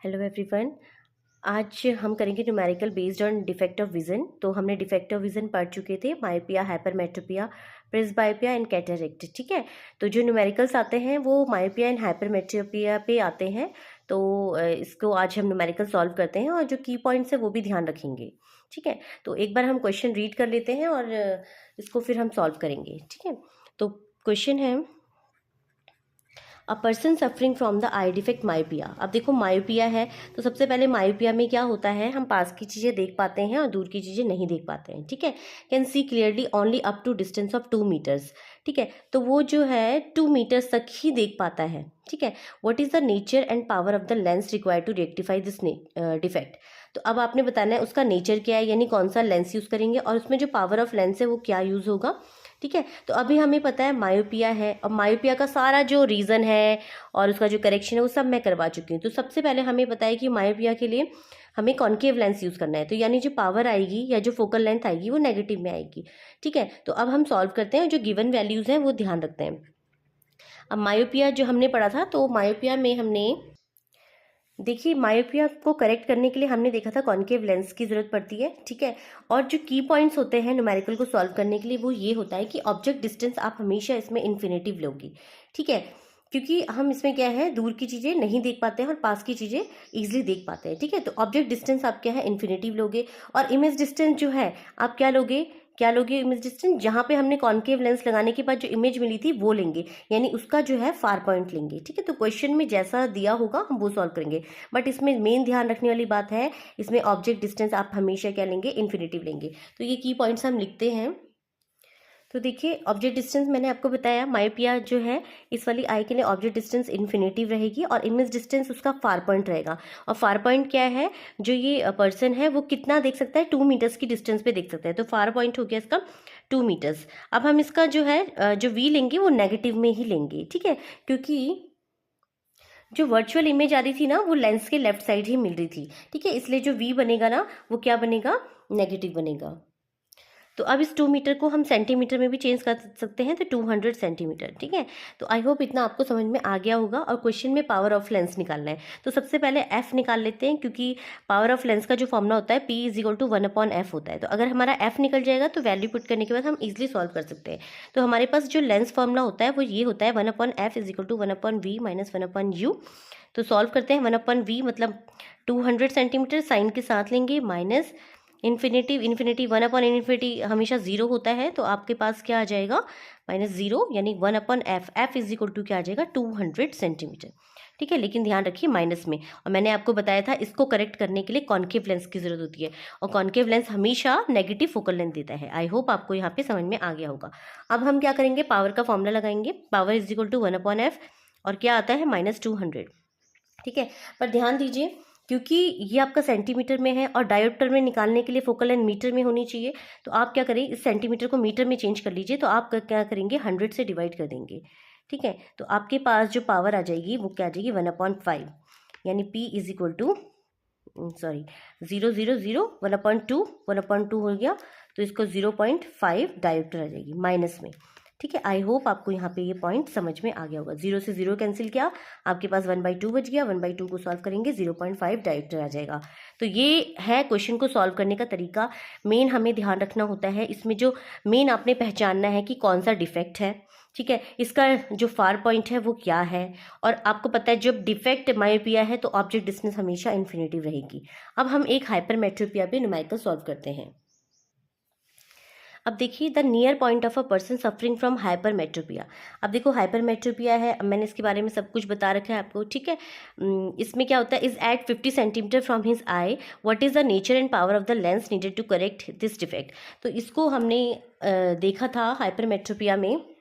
Hello everyone. आज हम करेंगे numerical based on defect of vision. तो हमने डिफेक्ट ऑफ विजन पढ़ चुके थे, myopia, hypermetropia, presbyopia and cataract. ठीक है, तो जो न्यूमेरिकल्स आते हैं वो मायोपिया एंड हाइपरमेट्रोपिया पे आते हैं। तो इसको आज हम न्यूमेरिकल सॉल्व करते हैं और जो की पॉइंट्स है वो भी ध्यान रखेंगे। ठीक है, तो एक बार हम क्वेश्चन रीड कर लेते हैं और इसको फिर हम सॉल्व करेंगे। ठीक है, तो क्वेश्चन है a person suffering from the I defect myopia. अब देखो मायोपिया है तो सबसे पहले मायोपिया में क्या होता है, हम पास की चीज़ें देख पाते हैं और दूर की चीज़ें नहीं देख पाते हैं। ठीक है, can see clearly only up to distance of 2 metres. ठीक है, तो वो जो है 2 मीटर्स तक ही देख पाता है। ठीक है, what is the nature and power of the lens required to rectify this defect. तो अब आपने बताना है उसका नेचर क्या है, यानी कौन सा लेंस यूज़ करेंगे और उसमें जो पावर ऑफ लेंस है वो क्या यूज़ होगा। ठीक है, तो अभी हमें पता है मायोपिया है और मायोपिया का सारा जो रीज़न है और उसका जो करेक्शन है वो सब मैं करवा चुकी हूँ। तो सबसे पहले हमें पता है कि मायोपिया के लिए हमें कॉन्केव लेंस यूज़ करना है, तो यानी जो पावर आएगी या जो फोकल लेंथ आएगी वो नेगेटिव में आएगी। ठीक है, तो अब हम सॉल्व करते हैं, जो गिवन वैल्यूज़ हैं वो ध्यान रखते हैं। अब मायोपिया जो हमने पढ़ा था, तो मायोपिया में हमने देखिए मायोपिया को करेक्ट करने के लिए हमने देखा था कॉन्केव लेंस की ज़रूरत पड़ती है। ठीक है, और जो की पॉइंट्स होते हैं न्यूमेरिकल को सॉल्व करने के लिए वो ये होता है कि ऑब्जेक्ट डिस्टेंस आप हमेशा इसमें इन्फिनेटिव लोगी। ठीक है, क्योंकि हम इसमें क्या है, दूर की चीज़ें नहीं देख पाते हैं और पास की चीज़ें ईजिली देख पाते हैं। ठीक है, तो ऑब्जेक्ट डिस्टेंस आप क्या है, इन्फिनेटिव लोगे। और इमेज डिस्टेंस जो है आप क्या लोगे इमेज डिस्टेंस, जहाँ पे हमने कॉन्केव लेंस लगाने के बाद जो इमेज मिली थी वो लेंगे, यानी उसका जो है फार पॉइंट लेंगे। ठीक है, तो क्वेश्चन में जैसा दिया होगा हम वो सॉल्व करेंगे, बट इसमें मेन ध्यान रखने वाली बात है, इसमें ऑब्जेक्ट डिस्टेंस आप हमेशा क्या लेंगे, इन्फिनेटिव लेंगे। तो ये की पॉइंट्स हम लिखते हैं। तो देखिए ऑब्जेक्ट डिस्टेंस मैंने आपको बताया, मायोपिया जो है इस वाली आई के लिए ऑब्जेक्ट डिस्टेंस इन्फिनेटिव रहेगी और इमेज डिस्टेंस उसका फार पॉइंट रहेगा। और फार पॉइंट क्या है, जो ये पर्सन है वो कितना देख सकता है, 2 मीटर्स की डिस्टेंस पे देख सकता है, तो फार पॉइंट हो गया इसका 2 मीटर्स। अब हम इसका जो है जो वी लेंगे वो नेगेटिव में ही लेंगे। ठीक है, क्योंकि जो वर्चुअल इमेज आ रही थी ना वो लेंस के लेफ्ट साइड ही मिल रही थी। ठीक है, इसलिए जो वी बनेगा ना वो क्या बनेगा, नेगेटिव बनेगा। तो अब इस 2 मीटर को हम सेंटीमीटर में भी चेंज कर सकते हैं, तो 200 सेंटीमीटर। ठीक है, तो आई होप इतना आपको समझ में आ गया होगा। और क्वेश्चन में पावर ऑफ लेंस निकालना है, तो सबसे पहले एफ निकाल लेते हैं, क्योंकि पावर ऑफ लेंस का जो फॉर्मूला होता है P = 1/f होता है। तो अगर हमारा एफ निकल जाएगा तो वैल्यू पुट करने के बाद हम इजिली सॉल्व कर सकते हैं। तो हमारे पास जो लेंस फॉर्मूला होता है वो ये होता है 1/f = 1/v - 1/u। तो सॉल्व करते हैं, 1/v मतलब 200 सेंटीमीटर, साइन के साथ लेंगे, माइनस इन्फिनेटिव 1/∞ हमेशा 0 होता है, तो आपके पास क्या आ जाएगा, -0, यानी 1/f। f = क्या आ जाएगा, 200 सेंटीमीटर। ठीक है, लेकिन ध्यान रखिए माइनस में। और मैंने आपको बताया था इसको करेक्ट करने के लिए कॉन्केव लेंस की जरूरत होती है, और कॉन्केव लेंस हमेशा नेगेटिव फोकल लेंथ देता है। आई होप आपको यहाँ पे समझ में आ गया होगा। अब हम क्या करेंगे, पावर का फॉर्मूला लगाएंगे, पावर = 1/f और क्या आता है, -200। ठीक है, पर ध्यान दीजिए क्योंकि ये आपका सेंटीमीटर में है और डायोप्टर में निकालने के लिए फोकल लेंथ मीटर में होनी चाहिए, तो आप क्या करें, इस सेंटीमीटर को मीटर में चेंज कर लीजिए। तो आप क्या करेंगे, 100 से डिवाइड कर देंगे। ठीक है, तो आपके पास जो पावर आ जाएगी वो क्या आ जाएगी, 1/5, यानी P = 0 0 0 1/2 हो गया, तो इसको 0.5 डायोप्टर आ जाएगी माइनस में। ठीक है, आई होप आपको यहाँ पे ये पॉइंट समझ में आ गया होगा। 0 से 0 कैंसिल किया, आपके पास 1/2 बच गया, 1/2 को सॉल्व करेंगे 0.5 डायोप्टर आ जाएगा। तो ये है क्वेश्चन को सॉल्व करने का तरीका। मेन हमें ध्यान रखना होता है, इसमें जो मेन आपने पहचानना है कि कौन सा डिफेक्ट है। ठीक है, इसका जो फार पॉइंट है वो क्या है, और आपको पता है जब डिफेक्ट मायोपिया है तो ऑब्जेक्ट डिस्टेंस हमेशा इन्फिनेटिव रहेगी। अब हम एक हाइपरमेट्रोपिया पे न्यूमेरिकल सॉल्व करते हैं। अब देखिए, the near point of a person suffering from hypermetropia. अब देखो हाइपरमेट्रोपिया है, अब मैंने इसके बारे में सब कुछ बता रखा है आपको। ठीक है, इसमें क्या होता है, is at 50 centimetre from his eye, what is the nature and power of the lens needed to correct this defect. तो इसको हमने देखा था हाइपरमेट्रोपिया में,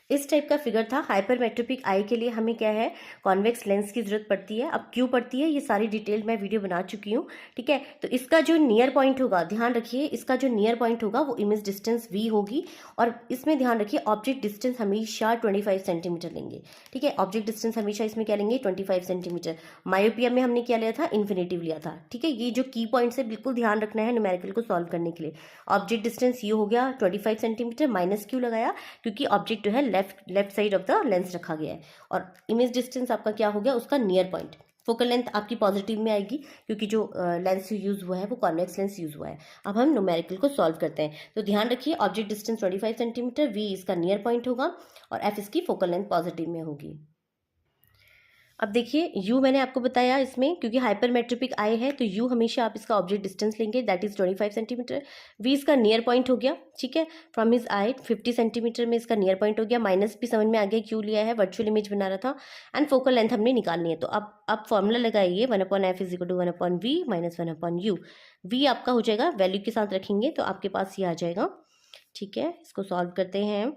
इस टाइप का फिगर था। हाइपरमेट्रोपिक आई के लिए हमें क्या है, कॉन्वेक्स लेंस की जरूरत पड़ती है। अब क्यों पड़ती है ये सारी डिटेल मैं वीडियो बना चुकी हूँ। ठीक है, तो इसका जो नियर पॉइंट होगा, ध्यान रखिए, इसका जो नियर पॉइंट होगा वो इमेज डिस्टेंस v होगी, और इसमें ध्यान रखिए ऑब्जेक्ट डिस्टेंस हमेशा 25 सेंटीमीटर लेंगे। ठीक है, ऑब्जेक्ट डिस्टेंस हमेशा इसमें क्या लेंगे, 25 सेंटीमीटर। मायोपिया में हमने क्या लिया था, इन्फिनेटिव लिया था। ठीक है, ये जो की पॉइंट्स है बिल्कुल ध्यान रखना है न्यूमेरिकल को सॉल्व करने के लिए। ऑब्जेक्ट डिस्टेंस ये हो गया 25 सेंटीमीटर, माइनस क्यों लगाया, क्योंकि ऑब्जेक्ट जो है left side of the lens रखा गया है, और इमेज डिस्टेंस आपका क्या हो गया, उसका नियर पॉइंट। फोकल लेंथ आपकी पॉजिटिव में आएगी क्योंकि जो लेंस यूज़ हुआ है वो कॉन्वेक्स लेंस यूज़ हुआ है। अब हम न्यूमेरिकल को सॉल्व करते हैं। तो ध्यान रखिए ऑब्जेक्ट डिस्टेंस 25 सेंटीमीटर, वी इसका नियर पॉइंट होगा और एफ इसकी फोकल लेंथ पॉजिटिव में होगी। अब देखिए u मैंने आपको बताया इसमें क्योंकि हाइपरमेट्रोपिक आई है तो u हमेशा आप इसका ऑब्जेक्ट डिस्टेंस लेंगे, दैट इज 25 सेंटीमीटर। v इसका नियर पॉइंट हो गया, ठीक है, फ्रॉम हिज आई 50 सेंटीमीटर में इसका नियर पॉइंट हो गया। माइनस भी समझ में आ गया क्यों लिया है, वर्चुअल इमेज बना रहा था। एंड फोकल लेंथ हमने निकालनी है, तो अब फॉर्मूला लगाइए 1/f is equal to 1/v minus 1/u। v आपका हो जाएगा, वैल्यू के साथ रखेंगे तो आपके पास ये आ जाएगा, ठीक है। इसको सॉल्व करते हैं।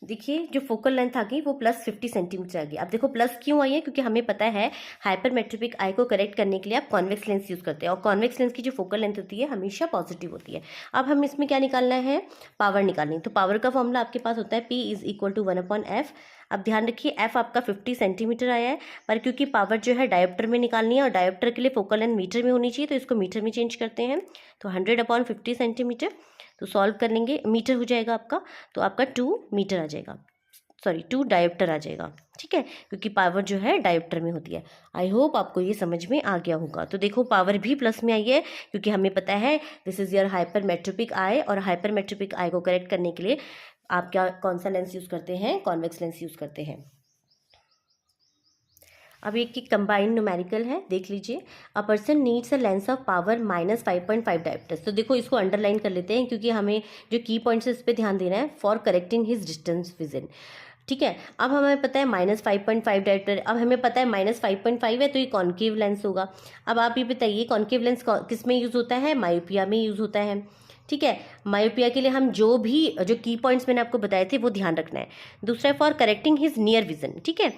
देखिए जो फोकल लेंथ आ गई वो +50 सेंटीमीटर आ गई। अब देखो प्लस क्यों आई है, क्योंकि हमें पता है हाइपरमेट्रोपिक आई को करेक्ट करने के लिए आप कॉन्वेक्स लेंस यूज़ करते हैं और कॉन्वेक्स लेंस की जो फोकल लेंथ होती है हमेशा पॉजिटिव होती है। अब हम इसमें क्या निकालना है, पावर निकालनी। तो पावर का फॉर्मूला आपके पास होता है P is equal to 1/f। अब ध्यान रखिए f आपका 50 सेंटीमीटर आया है, पर क्योंकि पावर जो है डायोप्टर में निकालनी है और डायोप्टर के लिए फोकल लेंथ मीटर में होनी चाहिए तो इसको मीटर में चेंज करते हैं। तो 100/50 सेंटीमीटर, तो सॉल्व कर लेंगे, मीटर हो जाएगा आपका, तो आपका 2 मीटर आ जाएगा, सॉरी 2 डायोप्टर आ जाएगा, ठीक है, क्योंकि पावर जो है डायोप्टर में होती है। आई होप आपको ये समझ में आ गया होगा। तो देखो पावर भी प्लस में आई है क्योंकि हमें पता है दिस इज योर हाइपरमेट्रोपिक आई, और हाइपरमेट्रोपिक आई को करेक्ट करने के लिए आप क्या कौन सा लेंस यूज़ करते हैं, कॉन्वेक्स लेंस यूज़ करते हैं। अब एक कंबाइंड न्यूमेरिकल है, देख लीजिए। A person needs a lens of power -5.5 dioptres. तो देखो इसको अंडरलाइन कर लेते हैं क्योंकि हमें जो की पॉइंट्स है इस पर ध्यान देना है, for correcting his distance vision, ठीक है। अब हमें पता है -5.5 डायोप्टर, अब हमें पता है -5.5 है तो ये कॉन्केव लेंस होगा। अब आप ये बताइए कॉन्केव लेंस किस में यूज़ होता है, मायोपिया में यूज़ होता है, ठीक है। मायोपिया के लिए हम जो की पॉइंट्स मैंने आपको बताए थे वो ध्यान रखना है। दूसरा है for correcting his near vision, ठीक है,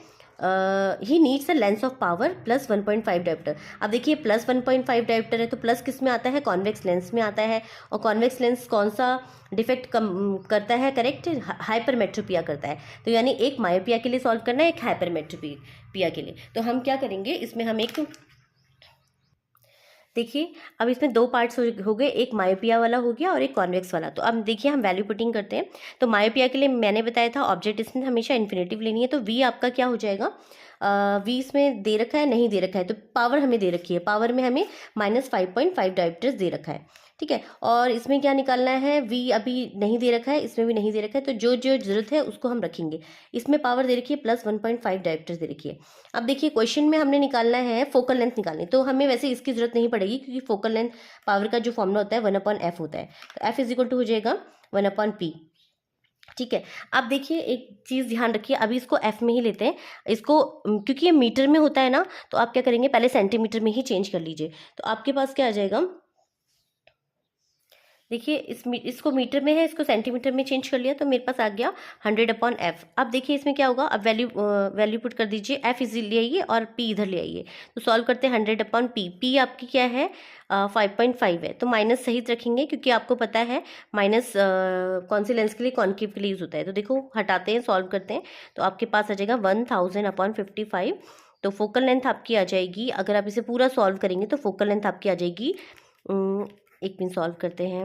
he needs a lens of power +1.5 dioptre. अब देखिए +1.5 डायोप्टर है तो प्लस किस में आता है, कॉन्वेक्स लेंस में आता है, और कॉन्वेक्स लेंस कौन सा डिफेक्ट कम करता है, करेक्ट, हाइपरमेट्रोपिया करता है। तो यानी एक मायोपिया के लिए सॉल्व करना है, एक हाइपरमेट्रोपिया के लिए। तो हम क्या करेंगे इसमें, हम एक देखिए अब इसमें दो पार्ट्स हो गए, एक मायोपिया वाला हो गया और एक कॉन्वेक्स वाला। तो अब देखिए हम वैल्यू पुटिंग करते हैं। तो मायोपिया के लिए मैंने बताया था ऑब्जेक्ट डिस्टेंस हमेशा इन्फिनेटिव लेनी है, तो वी आपका क्या हो जाएगा, वी इसमें दे रखा है, नहीं दे रखा है, तो पावर हमें दे रखी है, पावर में हमें -5.5 डायोप्टर्स दे रखा है, ठीक है। और इसमें क्या निकालना है, वी अभी नहीं दे रखा है, इसमें भी नहीं दे रखा है, तो जो जो जरूरत है उसको हम रखेंगे। इसमें पावर दे रखी है +1.5 डायोप्टर्स दे रखी है। अब देखिए क्वेश्चन में हमने निकालना है फोकल लेंथ निकालनी, तो हमें वैसे इसकी जरूरत नहीं पड़ेगी क्योंकि फोकल लेंथ पावर का जो फॉर्मूला होता है 1/f होता है, तो f इज इक्वल टू हो जाएगा 1/p, ठीक है। अब देखिए एक चीज़ ध्यान रखिए, अभी इसको f में ही लेते हैं इसको, क्योंकि ये मीटर में होता है ना, तो आप क्या करेंगे पहले सेंटीमीटर में ही चेंज कर लीजिए। तो आपके पास क्या आ जाएगा, देखिए इसको मीटर में है, इसको सेंटीमीटर में चेंज कर लिया तो मेरे पास आ गया 100/f। अब देखिए इसमें क्या होगा, अब वैल्यू पुट कर दीजिए, f इधर ले आइए और p इधर ले आइए, तो सॉल्व करते हैं 100/p। p आपकी क्या है 5.5 है, तो माइनस सहित रखेंगे क्योंकि आपको पता है माइनस कौन सी लेंस के लिए, कॉन्केव के लिए यूज़ होता है। तो देखो हटाते हैं, सॉल्व करते हैं, तो आपके पास आ जाएगा 1000/55। तो फोकल लेंथ आपकी आ जाएगी, अगर आप इसे पूरा सॉल्व करेंगे तो फोकल लेंथ आपकी आ जाएगी, एक मिनट सॉल्व करते हैं,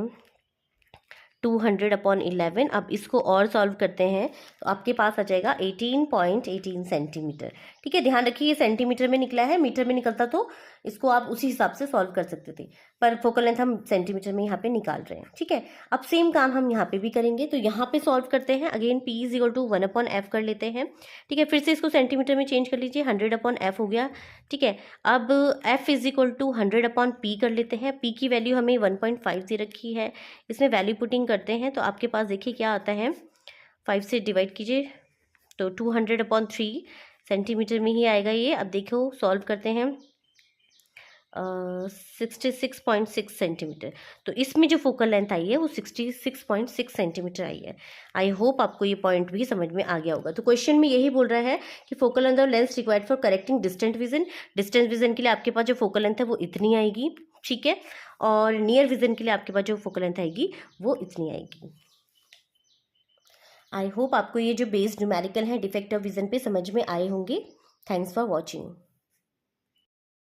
200/11। अब इसको और सॉल्व करते हैं तो आपके पास आ जाएगा 18.18 सेंटीमीटर, ठीक है। ध्यान रखिए ये सेंटीमीटर में निकला है, मीटर में निकलता तो इसको आप उसी हिसाब से सॉल्व कर सकते थे, पर फोकल लेंथ हम सेंटीमीटर में यहाँ पे निकाल रहे हैं, ठीक है। अब सेम काम हम यहाँ पे भी करेंगे, तो यहाँ पे सॉल्व करते हैं, again p is equal to 1/f कर लेते हैं, ठीक है। फिर से इसको सेंटीमीटर में चेंज कर लीजिए, 100/f हो गया, ठीक है। अब f is equal to 100/p कर लेते हैं, p की वैल्यू हमें 1.5 दे रखी है, इसमें वैल्यू पुटिंग करते हैं तो आपके पास देखिए क्या आता है, 5 से डिवाइड कीजिए तो 200/3 सेंटीमीटर में ही आएगा ये। अब देखो सॉल्व करते हैं 66.6 सेंटीमीटर, तो इसमें जो फोकल लेंथ आई है वो 66.6 सेंटीमीटर आई है। आई होप आपको ये पॉइंट भी समझ में आ गया होगा। तो क्वेश्चन में यही बोल रहा है कि फोकल लेंथ और lens required for correcting distant vision, distance vision के लिए आपके पास जो फोकल लेंथ है वो इतनी आएगी, ठीक है, और नियर विजन के लिए आपके पास जो फोकल लेंथ आएगी वो इतनी आएगी। आई होप आपको ये जो बेस्ड न्यूमेरिकल है डिफेक्ट ऑफ विजन पे समझ में आए होंगे। Thanks for watching.